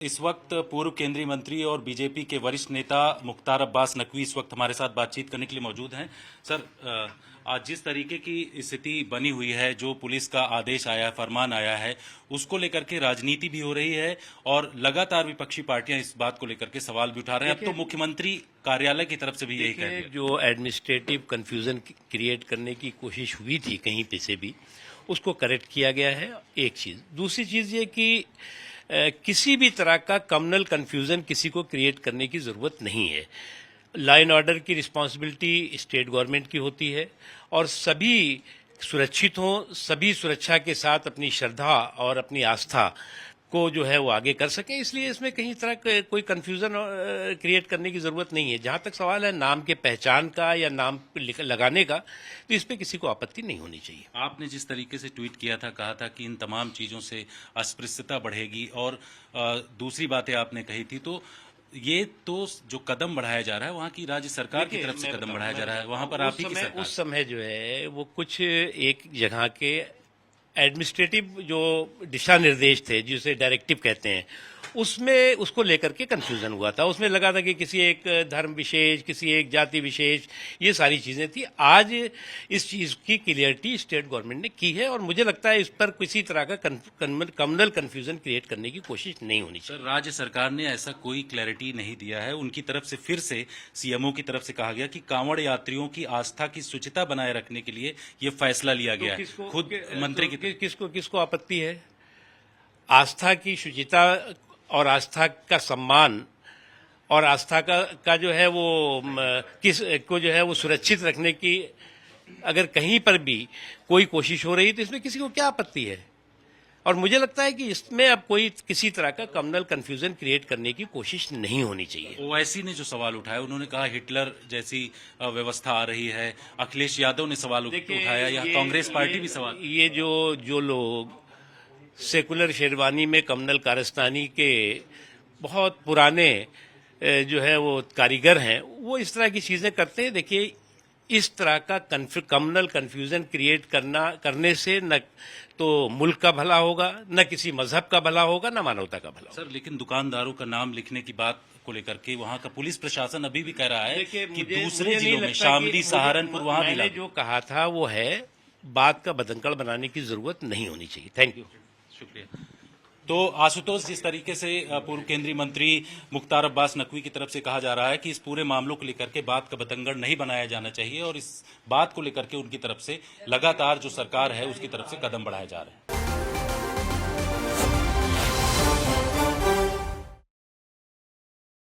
इस वक्त पूर्व केंद्रीय मंत्री और बीजेपी के वरिष्ठ नेता मुख्तार अब्बास नकवी इस वक्त हमारे साथ बातचीत करने के लिए मौजूद हैं। सर, आज जिस तरीके की स्थिति बनी हुई है, जो पुलिस का आदेश आया है, फरमान आया है, उसको लेकर के राजनीति भी हो रही है और लगातार विपक्षी पार्टियां इस बात को लेकर के सवाल भी उठा रहे हैं। अब तो मुख्यमंत्री कार्यालय की तरफ से भी यही कह दिया। जो एडमिनिस्ट्रेटिव कंफ्यूजन क्रिएट करने की कोशिश हुई थी कहीं पे से भी, उसको करेक्ट किया गया है। एक चीज, दूसरी चीज ये कि किसी भी तरह का कम्युनल कन्फ्यूजन किसी को क्रिएट करने की जरूरत नहीं है। लॉ एंड ऑर्डर की रिस्पांसिबिलिटी स्टेट गवर्नमेंट की होती है और सभी सुरक्षित हों, सभी सुरक्षा के साथ अपनी श्रद्धा और अपनी आस्था को जो है वो आगे कर सकें। इसलिए इसमें कहीं तरह कोई कंफ्यूजन क्रिएट करने की जरूरत नहीं है। जहां तक सवाल है नाम के पहचान का या नाम लगाने का, तो इस पे किसी को आपत्ति नहीं होनी चाहिए। आपने जिस तरीके से ट्वीट किया था, कहा था कि इन तमाम चीजों से अस्पृश्यता बढ़ेगी और दूसरी बातें आपने कही थी, तो ये तो जो कदम बढ़ाया जा रहा है वहाँ की राज्य सरकार की तरफ से कदम बढ़ाया जा रहा है, वहाँ पर आप ही की सरकार। उस समय जो है वो कुछ एक जगह के एडमिनिस्ट्रेटिव जो दिशा निर्देश थे, जिसे डायरेक्टिव कहते हैं, उसमें उसको लेकर के कंफ्यूजन हुआ था। उसमें लगा था कि किसी एक धर्म विशेष, किसी एक जाति विशेष, ये सारी चीजें थी। आज इस चीज की क्लियरिटी स्टेट गवर्नमेंट ने की है और मुझे लगता है इस पर किसी तरह का कम्युनल कंफ्यूजन क्रिएट करने की कोशिश नहीं होनी चाहिए। सर, राज्य सरकार ने ऐसा कोई क्लैरिटी नहीं दिया है। उनकी तरफ से फिर से सीएमओ की तरफ से कहा गया कि कांवड़ यात्रियों की आस्था की शुचिता बनाए रखने के लिए ये फैसला लिया गया है। खुद मंत्री की किसको आपत्ति है? आस्था की शुचिता और आस्था का सम्मान और आस्था का जो है वो किस को जो है वो सुरक्षित रखने की अगर कहीं पर भी कोई कोशिश हो रही तो इसमें किसी को क्या आपत्ति है? और मुझे लगता है कि इसमें अब कोई किसी तरह का कम्युनल कंफ्यूजन क्रिएट करने की कोशिश नहीं होनी चाहिए। ओवैसी ने जो सवाल उठाया, उन्होंने कहा हिटलर जैसी व्यवस्था आ रही है। अखिलेश यादव ने सवाल उठाया, या कांग्रेस पार्टी भी सवाल। ये जो लोग सेकुलर शेरवानी में कम्युनल कारस्तानी के बहुत पुराने जो है वो कारीगर हैं, वो इस तरह की चीजें करते हैं। देखिए, इस तरह का कम्युनल कंफ्यूजन क्रिएट करने से न तो मुल्क का भला होगा, न किसी मजहब का भला होगा, न मानवता का भला होगा। सर, लेकिन दुकानदारों का नाम लिखने की बात को लेकर के वहाँ का पुलिस प्रशासन अभी भी कह रहा है कि दूसरे जिलों में शामली, सहारनपुर, वहाँ भी मैंने जो कहा था वो है, बात का बदंकड़ बनाने की जरूरत नहीं होनी चाहिए। थैंक यू, शुक्रिया। तो आशुतोष, जिस तरीके से पूर्व केंद्रीय मंत्री मुख्तार अब्बास नकवी की तरफ से कहा जा रहा है कि इस पूरे मामलों को लेकर के बात का बतंगड़ नहीं बनाया जाना चाहिए और इस बात को लेकर के उनकी तरफ से लगातार जो सरकार है उसकी तरफ से कदम बढ़ाए जा रहे हैं।